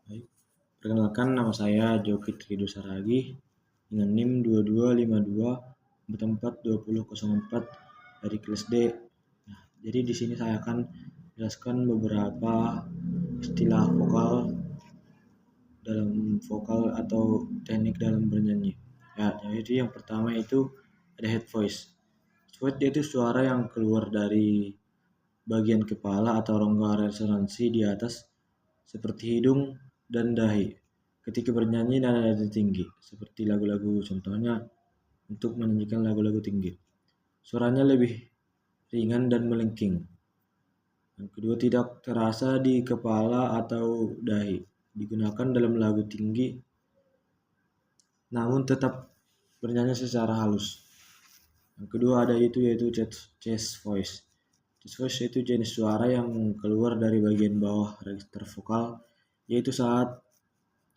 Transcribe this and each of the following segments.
Baik. Perkenalkan, nama saya Joki Trido Saragi dengan NIM 2252442004 dari kelas D. Nah, jadi di sini saya akan menjelaskan beberapa istilah vokal dalam vokal atau teknik dalam bernyanyi. Ya, jadi yang pertama itu ada head voice. Head voice itu suara yang keluar dari bagian kepala atau rongga resonansi di atas seperti hidung dan dahi ketika bernyanyi nada tinggi seperti lagu-lagu, contohnya untuk menyanyikan lagu-lagu tinggi. Suaranya lebih ringan dan melengking. Yang kedua, tidak terasa di kepala atau dahi. Digunakan dalam lagu tinggi namun tetap bernyanyi secara halus. Yang kedua ada yaitu chest voice. Chest voice itu jenis suara yang keluar dari bagian bawah register vokal, yaitu saat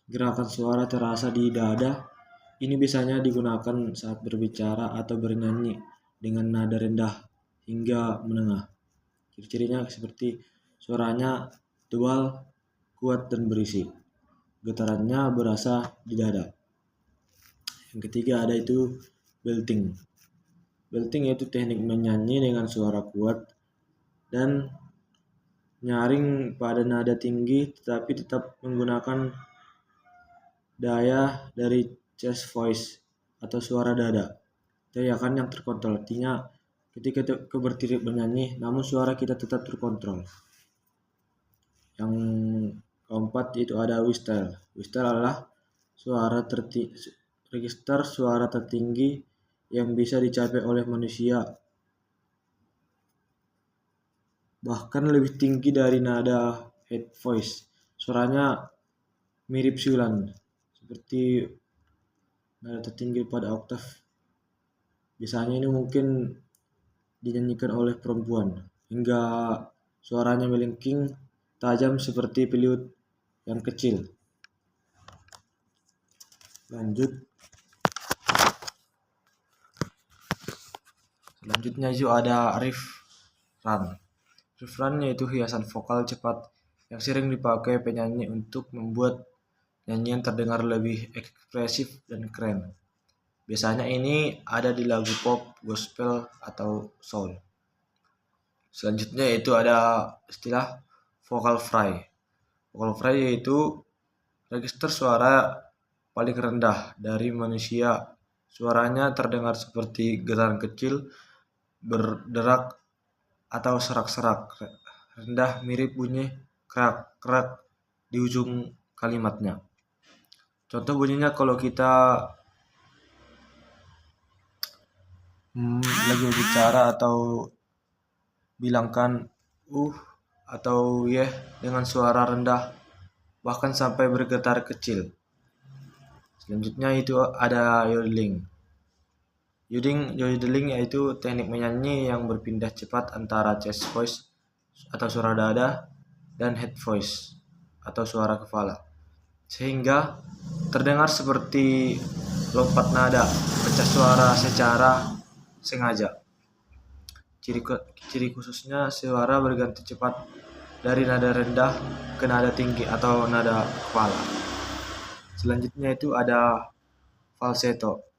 gerakan suara terasa di dada. Ini biasanya digunakan saat berbicara atau bernyanyi dengan nada rendah hingga menengah. Ciri-cirinya seperti suaranya tebal, kuat, dan berisi. Getarannya berasa di dada. Yang ketiga ada itu belting. Belting yaitu teknik menyanyi dengan suara kuat dan nyaring pada nada tinggi tetapi tetap menggunakan daya dari chest voice atau suara dada. Teriakan yang terkontrol, artinya ketika kita berdiri bernyanyi namun suara kita tetap terkontrol. Yang keempat itu ada whistle. Whistle adalah register suara tertinggi yang bisa dicapai oleh manusia, bahkan lebih tinggi dari nada head voice. Suaranya mirip siulan, seperti nada tertinggi pada oktav. Biasanya ini mungkin dinyanyikan oleh perempuan, hingga suaranya melengking tajam seperti peliut yang kecil. Selanjutnya itu ada riff run. Riff run yaitu hiasan vokal cepat yang sering dipakai penyanyi untuk membuat nyanyian terdengar lebih ekspresif dan keren. Biasanya ini ada di lagu pop, gospel, atau soul. Selanjutnya itu ada istilah vocal fry. Vocal fry yaitu register suara paling rendah dari manusia. Suaranya terdengar seperti getaran kecil, berderak, atau serak-serak. Rendah mirip bunyi kerak-kerak di ujung kalimatnya. Contoh bunyinya kalau kita lagi bicara atau bilangkan atau dengan suara rendah bahkan sampai bergetar kecil. Selanjutnya itu ada yodeling. Yodeling yaitu teknik menyanyi yang berpindah cepat antara chest voice atau suara dada dan head voice atau suara kepala, sehingga terdengar seperti lompat nada, pecah suara secara sengaja. Ciri khususnya suara berganti cepat dari nada rendah ke nada tinggi atau nada kepala. Selanjutnya itu ada falsetto.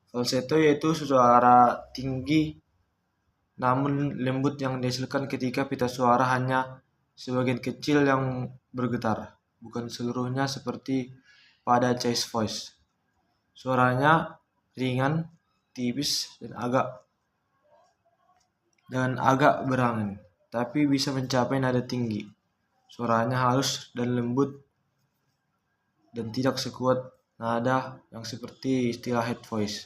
Falsetto yaitu suara tinggi namun lembut yang dihasilkan ketika pita suara hanya sebagian kecil yang bergetar, bukan seluruhnya seperti pada chest voice. Suaranya ringan, tipis, dan agak berangin, tapi bisa mencapai nada tinggi. Suaranya halus dan lembut dan tidak sekuat nada yang seperti istilah head voice.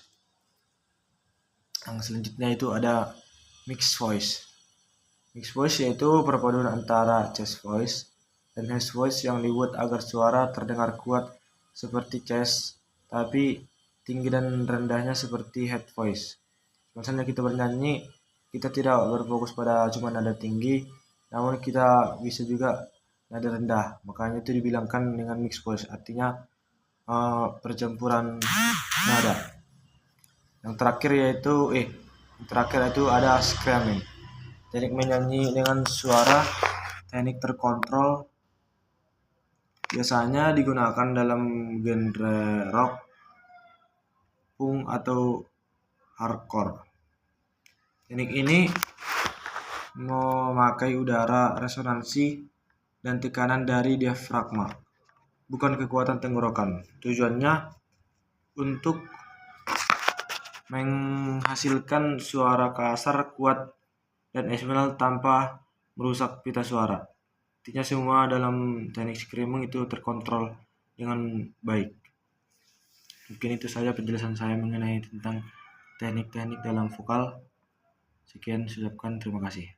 Yang selanjutnya itu ada mixed voice. Mixed voice yaitu perpaduan antara chest voice dan head voice yang dibuat agar suara terdengar kuat seperti chest, tapi tinggi dan rendahnya seperti head voice. Misalnya kita bernyanyi, kita tidak berfokus pada cuma nada tinggi, namun kita bisa juga nada rendah. Makanya itu dibilangkan dengan mixed voice, artinya percampuran nada. Yang terakhir itu ada screaming. Teknik menyanyi dengan suara, teknik terkontrol Biasanya digunakan dalam genre rock, punk, atau hardcore. Teknik ini memakai udara resonansi dan tekanan dari diafragma, bukan kekuatan tenggorokan. Tujuannya untuk menghasilkan suara kasar, kuat, dan eksternal tanpa merusak pita suara. Intinya semua dalam teknik screaming itu terkontrol dengan baik. Mungkin itu saja penjelasan saya mengenai tentang teknik-teknik dalam vokal. Sekian, saya ucapkan terima kasih.